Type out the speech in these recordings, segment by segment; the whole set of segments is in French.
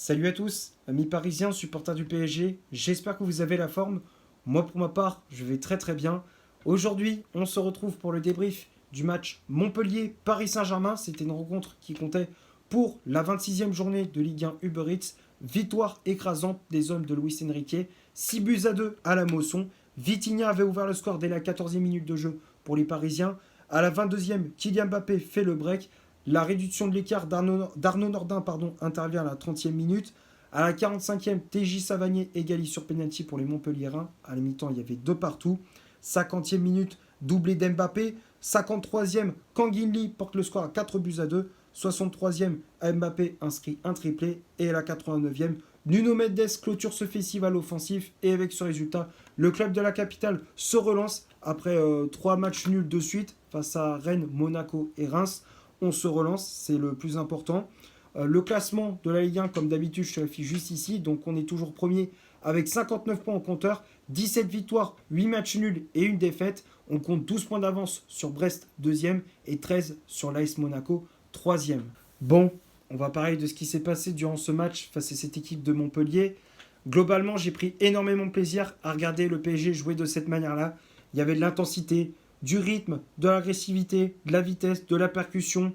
Salut à tous, amis parisiens, supporters du PSG, j'espère que vous avez la forme. Moi pour ma part, je vais très très bien. Aujourd'hui, on se retrouve pour le débrief du match Montpellier-Paris Saint-Germain. C'était une rencontre qui comptait pour la 26e journée de Ligue 1 Uber Eats. Victoire écrasante des hommes de Luis Enrique, 6 buts à 2 à la Mosson. Vitinha avait ouvert le score dès la 14e minute de jeu pour les Parisiens. À la 22e, Kylian Mbappé fait le break. La réduction de l'écart d'Arnaud Nordin intervient à la 30e minute. À la 45e, TJ Savanier égalise sur penalty pour les Montpelliérains. À la mi-temps, il y avait deux partout. 50e minute, doublé d'Mbappé. 53e, Kangin Lee porte le score à 4 buts à 2. 63e, Mbappé inscrit un triplé. Et à la 89e, Nuno Mendes clôture ce festival offensif. Et avec ce résultat, le club de la capitale se relance après 3 matchs nuls de suite face à Rennes, Monaco et Reims. On se relance, c'est le plus important. Le classement de la Ligue 1, comme d'habitude, je te l'affiche juste ici. Donc on est toujours premier avec 59 points au compteur, 17 victoires, 8 matchs nuls et une défaite. On compte 12 points d'avance sur Brest, deuxième, et 13 sur l'AS Monaco, troisième. Bon, on va parler de ce qui s'est passé durant ce match face à cette équipe de Montpellier. Globalement, j'ai pris énormément de plaisir à regarder le PSG jouer de cette manière-là. Il y avait de l'intensité, du rythme, de l'agressivité, de la vitesse, de la percussion,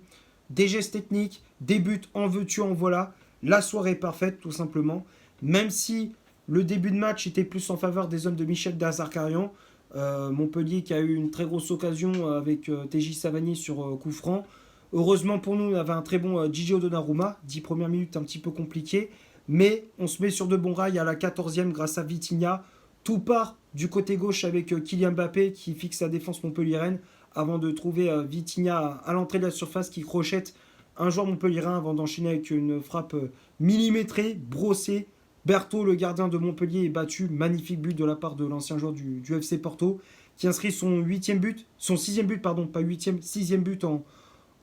des gestes techniques, des buts en veux-tu, en voilà. La soirée est parfaite, tout simplement. Même si le début de match était plus en faveur des hommes de Michel Derzakarian, Montpellier qui a eu une très grosse occasion avec TJ Savanier sur coup franc. Heureusement pour nous, on avait un très bon Gigio Donnarumma. 10 premières minutes un petit peu compliquées. Mais on se met sur de bons rails à la 14e grâce à Vitinha. Tout part du côté gauche avec Kylian Mbappé qui fixe la défense montpelliéraine avant de trouver Vitinha à l'entrée de la surface qui crochette un joueur montpelliérain avant d'enchaîner avec une frappe millimétrée, brossée. Berthaud, le gardien de Montpellier, est battu. Magnifique but de la part de l'ancien joueur du FC Porto qui inscrit son 8e but, son 6e but, pardon, pas 8e, 6e but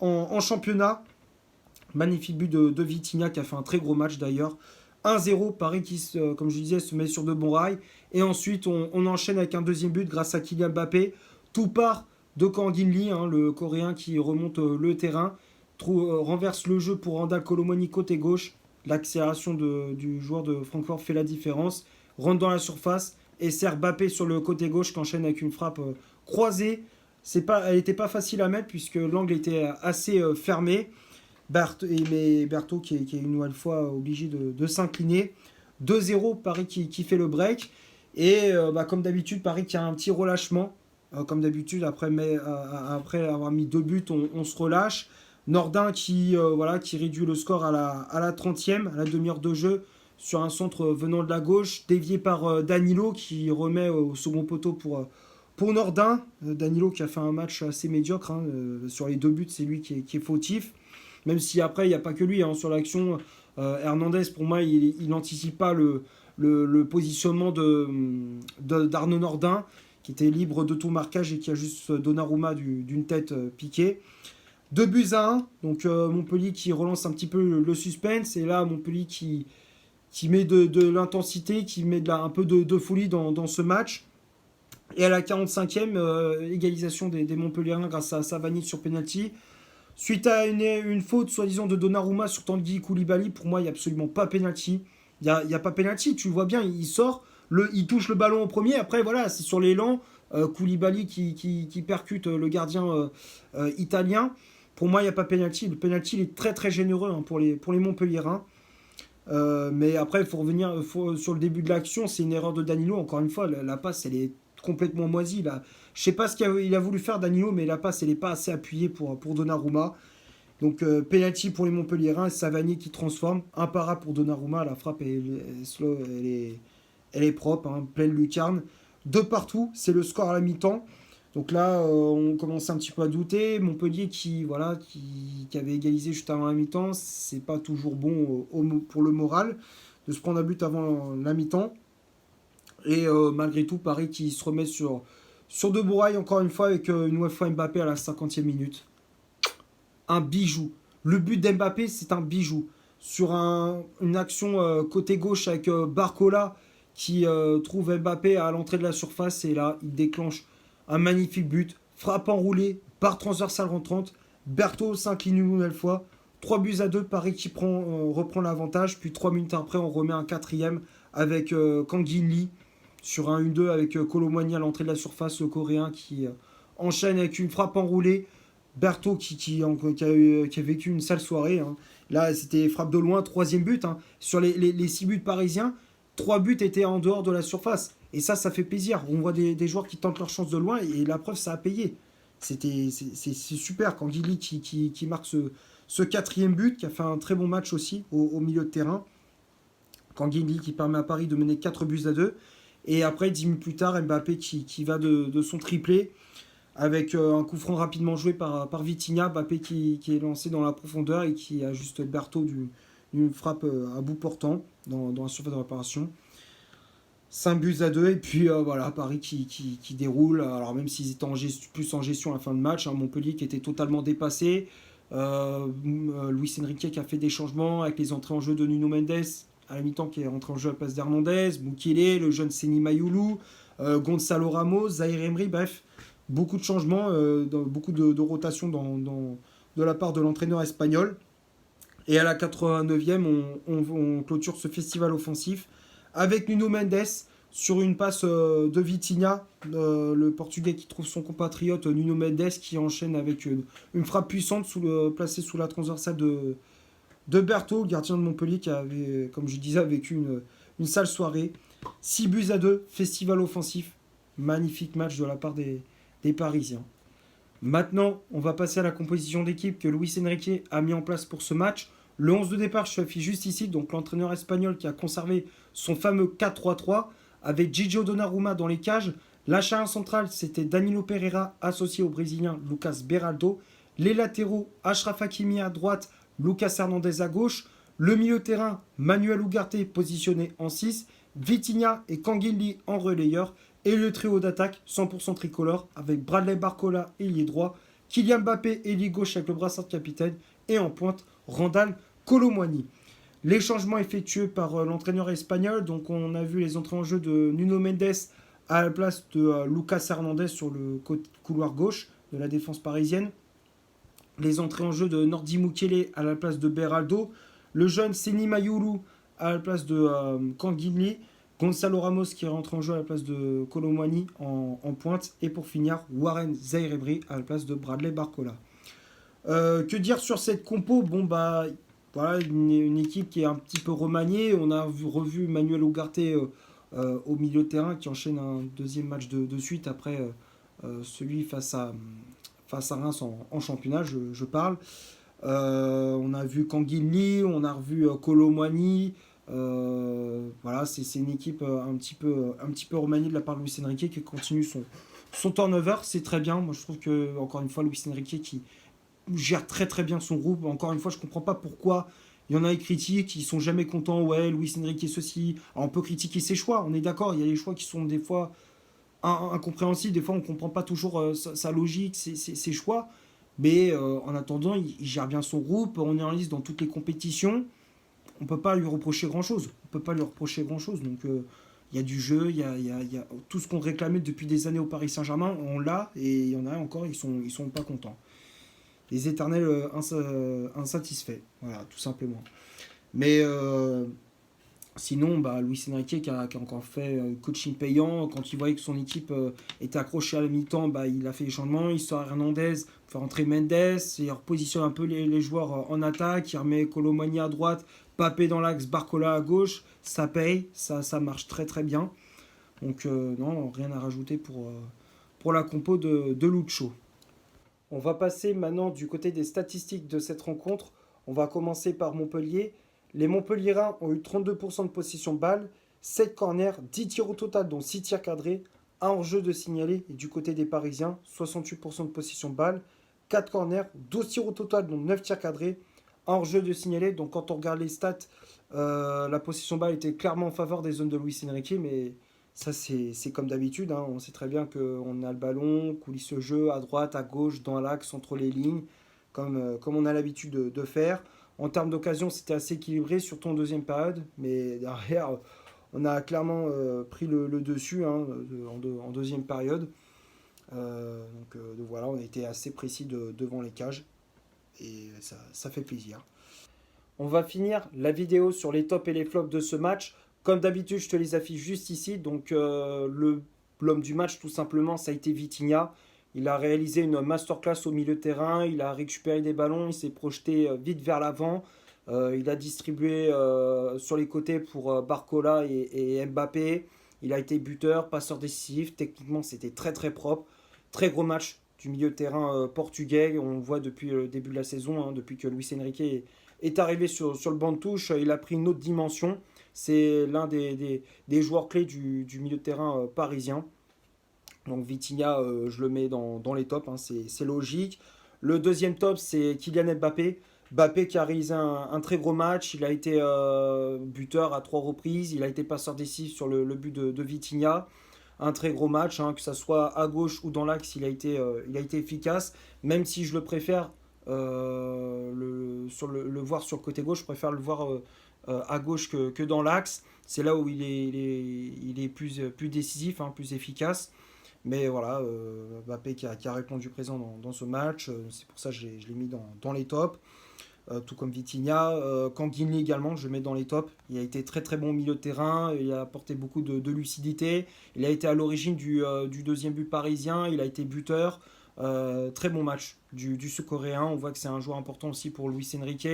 en championnat. Magnifique but de Vitinha qui a fait un très gros match d'ailleurs. 1-0, Paris qui, comme je disais, se met sur de bons rails. Et ensuite, on enchaîne avec un deuxième but grâce à Kylian Mbappé. Tout part de Kangin Lee, le Coréen qui remonte le terrain, renverse le jeu pour Randal Colomoni côté gauche. L'accélération du joueur de Francfort fait la différence. Rentre dans la surface et sert Mbappé sur le côté gauche qui enchaîne avec une frappe croisée. Elle n'était pas facile à mettre puisque l'angle était assez fermé. Berthaud qui est une nouvelle fois obligé de s'incliner. 2-0, Paris qui fait le break. Et comme d'habitude, Paris qui a un petit relâchement. Comme d'habitude, après avoir mis 2 buts, on se relâche. Nordin qui réduit le score à la 30e, à la demi-heure de jeu, sur un centre venant de la gauche, dévié par Danilo qui remet au second poteau pour Nordin. Danilo qui a fait un match assez médiocre. Sur les 2 buts, c'est lui qui est fautif. Même si après, il n'y a pas que lui sur l'action. Hernandez, pour moi, il n'anticipe pas le positionnement d'Arnaud Nordin, qui était libre de tout marquage et qui a juste Donnarumma d'une tête piquée. 2 buts à 1. Donc Montpellier qui relance un petit peu le suspense. Et là, Montpellier qui met de l'intensité, qui met un peu de folie dans ce match. Et à la 45e, égalisation des Montpelliérains grâce à Savanier sur penalty. Suite à une faute, soi-disant, de Donnarumma sur Tanguy Koulibaly, pour moi, il n'y a absolument pas pénalty. Il n'y a pas pénalty, tu le vois bien, il sort, il touche le ballon au premier, après, voilà, c'est sur l'élan, Koulibaly qui percute le gardien italien. Pour moi, il n'y a pas pénalty. Le pénalty, il est très très généreux pour les Montpelliérains. Mais après, il faut revenir sur le début de l'action, c'est une erreur de Danilo. Encore une fois, la passe, elle est complètement moisie. Là. Je sais pas ce qu'il a voulu faire Danilo, mais la passe, elle n'est pas assez appuyée pour Donnarumma. Donc, penalty pour les Montpelliérains, Savanier qui transforme. Un para pour Donnarumma, la frappe, elle est propre, pleine lucarne. De partout, c'est le score à la mi-temps. Donc là, on commençait un petit peu à douter. Montpellier qui avait égalisé juste avant la mi-temps, c'est pas toujours bon pour le moral de se prendre un but avant la mi-temps. Et malgré tout, Paris qui se remet sur de bons rails encore une fois avec une nouvelle fois Mbappé à la 50e minute. Un bijou. Le but d'Mbappé, c'est un bijou. Sur une action côté gauche avec Barcola qui trouve Mbappé à l'entrée de la surface et là, il déclenche un magnifique but, frappe enroulée, barre transversale rentrante. Berthaud s'incline une nouvelle fois. 3 buts à 2, Paris qui reprend l'avantage. Puis 3 minutes après, on remet un quatrième avec Kang In Lee sur un 1-2 avec Kolo Muani à l'entrée de la surface, le coréen qui enchaîne avec une frappe enroulée. Berthaud qui a vécu une sale soirée. Hein. Là, c'était frappe de loin, troisième but. Hein. Sur les 6 buts parisiens, 3 buts étaient en dehors de la surface. Et ça fait plaisir. On voit des joueurs qui tentent leur chance de loin et la preuve, ça a payé. C'est super quand Guili qui marque ce quatrième but, qui a fait un très bon match aussi au milieu de terrain. Quand Guili qui permet à Paris de mener 4 buts à 2. Et après, 10 minutes plus tard, Mbappé qui va de son triplé avec un coup franc rapidement joué par Vitinha. Mbappé qui est lancé dans la profondeur et qui ajuste Berthaud d'une frappe à bout portant dans la surface de réparation. 5 buts à 2 et puis voilà, Paris qui déroule, alors même s'ils étaient plus en gestion à la fin de match, hein, Montpellier qui était totalement dépassé, Luis Enrique qui a fait des changements avec les entrées en jeu de Nuno Mendes à la mi-temps qui est rentré en jeu à la place d'Hernandez, Mukele, le jeune Seny Mayoulou, Gonzalo Ramos, Zahir Emery, bref, beaucoup de changements, beaucoup de rotations de la part de l'entraîneur espagnol. Et à la 89e, on clôture ce festival offensif avec Nuno Mendes sur une passe de Vitinha, le Portugais qui trouve son compatriote Nuno Mendes qui enchaîne avec une frappe puissante placée sous la transversale de Berthaud, gardien de Montpellier qui avait, comme je disais, vécu une sale soirée. 6 buts à 2, festival offensif, magnifique match de la part des Parisiens. Maintenant, on va passer à la composition d'équipe que Luis Enrique a mis en place pour ce match. Le 11 de départ se affiche juste ici, donc l'entraîneur espagnol qui a conservé son fameux 4-3-3 avec Gigio Donnarumma dans les cages. La charnière centrale, c'était Danilo Pereira associé au Brésilien Lucas Beraldo. Les latéraux, Achraf Hakimi à droite, Lucas Hernandez à gauche. Le milieu de terrain, Manuel Ugarte positionné en 6, Vitinha et Kang In Lee en relayeur. Et le trio d'attaque 100% tricolore avec Bradley Barcola ailier droit, Kylian Mbappé ailier gauche avec le brassard de capitaine et en pointe Randal Kolo Muani. Les changements effectués par l'entraîneur espagnol, donc on a vu les entrées en jeu de Nuno Mendes à la place de Lucas Hernandez sur le couloir gauche de la défense parisienne. Les entrées en jeu de Nordi Mukele à la place de Beraldo, le jeune Seny Mayoulou à la place de Kang In Lee, Gonzalo Ramos qui rentre en jeu à la place de Kolo Muani en pointe. Et pour finir, Warren Zahir Emery à la place de Bradley Barcola. Que dire sur cette compo? Bon, bah, voilà, une équipe qui est un petit peu remaniée. On a revu Manuel Ugarte au milieu de terrain qui enchaîne un deuxième match de suite après celui face à Reims en championnat, je parle. On a vu Kang In Lee, on a revu Kolo Muani. Voilà, c'est une équipe un petit peu remaniée de la part de Luis Enrique qui continue son turnover, c'est très bien. Moi je trouve que, encore une fois, Luis Enrique qui gère très très bien son groupe. Encore une fois, je comprends pas pourquoi il y en a qui critiquent, qui sont jamais contents. Ouais, Luis Enrique ceci. Alors, on peut critiquer ses choix, on est d'accord, il y a des choix qui sont des fois incompréhensibles, des fois on comprend pas toujours sa logique, ses choix. Mais en attendant, il gère bien son groupe, on est en liste dans toutes les compétitions. On peut pas lui reprocher grand chose. Donc il y a du jeu, il y a tout ce qu'on réclamait depuis des années au Paris Saint-Germain, on l'a, et il y en a encore, ils sont pas contents. Les éternels insatisfaits, voilà, tout simplement. Mais sinon, bah, Luis Enrique qui a encore fait coaching payant. Quand il voyait que son équipe était accrochée à la mi-temps, bah, il a fait les changements. Il sort Hernandez, fait rentrer Mendes, il repositionne un peu les joueurs en attaque. Il remet Kolo Muani à droite, Mbappé dans l'axe, Barcola à gauche. Ça paye, ça marche très très bien. Donc non, rien à rajouter pour la compo de Lucho. On va passer maintenant du côté des statistiques de cette rencontre. On va commencer par Montpellier. Les Montpelliérains ont eu 32% de possession de balle, 7 corners, 10 tirs au total, dont 6 tirs cadrés, 1 hors-jeu de signalé. Et du côté des Parisiens, 68% de possession de balle, 4 corners, 12 tirs au total, dont 9 tirs cadrés, 1 hors-jeu de signalé. Donc quand on regarde les stats, la possession de balle était clairement en faveur des zones de Luis Enrique, mais ça c'est comme d'habitude. Hein. On sait très bien qu'on a le ballon, coulisse le jeu à droite, à gauche, dans l'axe, entre les lignes, comme on a l'habitude de faire. En termes d'occasion, c'était assez équilibré, surtout en deuxième période. Mais derrière, on a clairement pris le dessus en deuxième période. Donc voilà, on a été assez précis devant les cages. Et ça fait plaisir. on va finir la vidéo sur les tops et les flops de ce match. Comme d'habitude, je te les affiche juste ici. Donc, l'homme du match, tout simplement, ça a été Vitinha. Il a réalisé une masterclass au milieu de terrain. Il a récupéré des ballons. Il s'est projeté vite vers l'avant. Il a distribué sur les côtés pour Barcola et Mbappé. Il a été buteur, passeur décisif. Techniquement, c'était très très propre. Très gros match du milieu de terrain portugais. On le voit depuis le début de la saison, hein, depuis que Luis Enrique est arrivé sur le banc de touche. Il a pris une autre dimension. C'est l'un des joueurs clés du milieu de terrain parisien. Donc Vitinha, je le mets dans les tops, hein, c'est logique. Le deuxième top, c'est Kylian Mbappé. Mbappé qui a réalisé un très gros match. Il a été buteur à 3 reprises. Il a été passeur décisif sur le but de Vitinha. Un très gros match, hein, que ce soit à gauche ou dans l'axe, il a été efficace. Même si je le préfère le voir sur le côté gauche, je préfère le voir à gauche que dans l'axe. C'est là où il est plus décisif, hein, plus efficace. Mais voilà, Mbappé qui a répondu présent dans ce match. C'est pour ça que je l'ai mis dans les tops. Tout comme Vitinha. Kanguinli également, je le mets dans les tops. Il a été très très bon au milieu de terrain. Il a apporté beaucoup de lucidité. Il a été à l'origine du deuxième but parisien. Il a été buteur. Très bon match du Sud-Coréen. On voit que c'est un joueur important aussi pour Luis Enrique.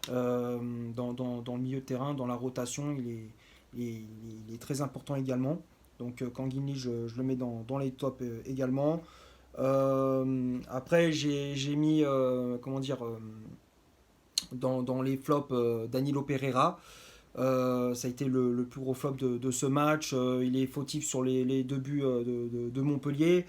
Dans le milieu de terrain, dans la rotation, il est très important également. Donc Kanguinli, je le mets dans les tops également. Après, j'ai mis, comment dire, dans les flops Danilo Pereira. Ça a été le plus gros flop de ce match. Il est fautif sur les 2 buts de Montpellier.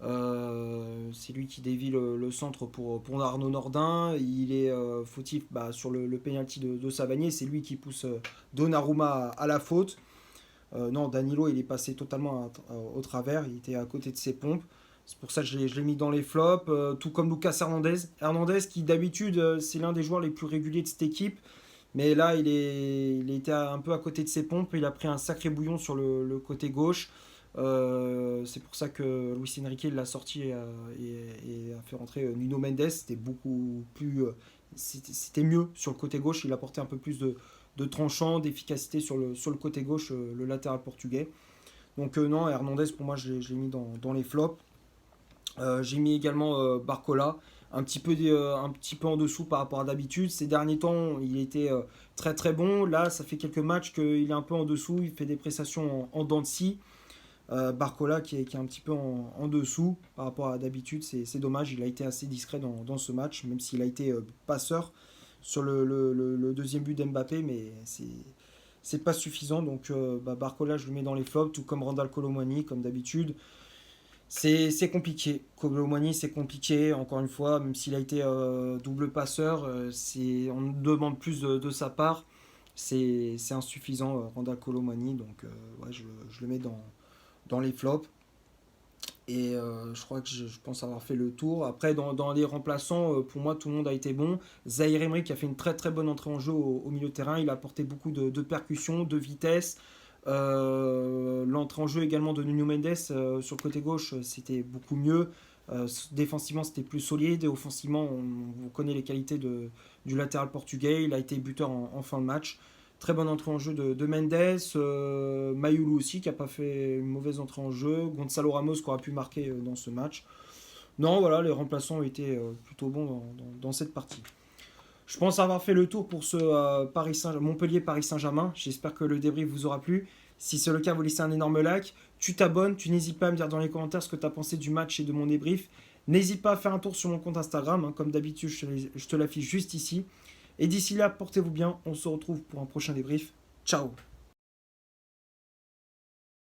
C'est lui qui dévie le centre pour Arnaud Nordin. Il est fautif sur le penalty de Savanier. C'est lui qui pousse Donnarumma à la faute. Non, Danilo, il est passé totalement au travers. Il était à côté de ses pompes. C'est pour ça que je l'ai mis dans les flops. Tout comme Lucas Hernandez. Hernandez, qui d'habitude, c'est l'un des joueurs les plus réguliers de cette équipe. Mais là, il était un peu à côté de ses pompes. Il a pris un sacré bouillon sur le côté gauche. C'est pour ça que Luis Enrique l'a sorti et a fait rentrer Nuno Mendes. C'était beaucoup plus. C'était mieux sur le côté gauche. Il apportait un peu plus de tranchant, d'efficacité sur le côté gauche, le latéral portugais. Donc non, Hernandez, pour moi, je l'ai mis dans les flops. J'ai mis également Barcola, un petit peu en dessous par rapport à d'habitude. Ces derniers temps, il était très très bon. Là, ça fait quelques matchs qu'il est un peu en dessous. Il fait des prestations en dents de scie. Barcola qui est un petit peu en dessous par rapport à d'habitude. C'est dommage, il a été assez discret dans ce match, même s'il a été passeur sur le deuxième but d'Mbappé, mais c'est pas suffisant. Donc Barcola, je le mets dans les flops, tout comme Randal Kolo Muani, comme d'habitude. C'est compliqué. Kolo Muani, c'est compliqué, encore une fois, même s'il a été double passeur, on demande plus de sa part. C'est insuffisant, Randal Kolo Muani, donc ouais, je le mets dans les flops. Et je crois que je pense avoir fait le tour. Après, dans les remplaçants, pour moi, tout le monde a été bon. Zahir Emery qui a fait une très très bonne entrée en jeu au milieu de terrain. Il a apporté beaucoup de percussions, de vitesse. L'entrée en jeu également de Nuno Mendes sur le côté gauche, c'était beaucoup mieux. Défensivement, c'était plus solide. Et offensivement, on connaît les qualités du latéral portugais. Il a été buteur en fin de match. Très bonne entrée en jeu de Mendes, Mayulu aussi qui n'a pas fait une mauvaise entrée en jeu, Gonzalo Ramos qui aura pu marquer dans ce match. Non, voilà, les remplaçants ont été plutôt bons dans cette partie. Je pense avoir fait le tour pour ce Montpellier-Paris Saint-Germain. J'espère que le débrief vous aura plu. Si c'est le cas, vous laissez un énorme like. Tu t'abonnes, tu n'hésites pas à me dire dans les commentaires ce que tu as pensé du match et de mon débrief. N'hésite pas à faire un tour sur mon compte Instagram, hein, comme d'habitude, je te l'affiche juste ici. Et d'ici là, portez-vous bien, on se retrouve pour un prochain débrief. Ciao!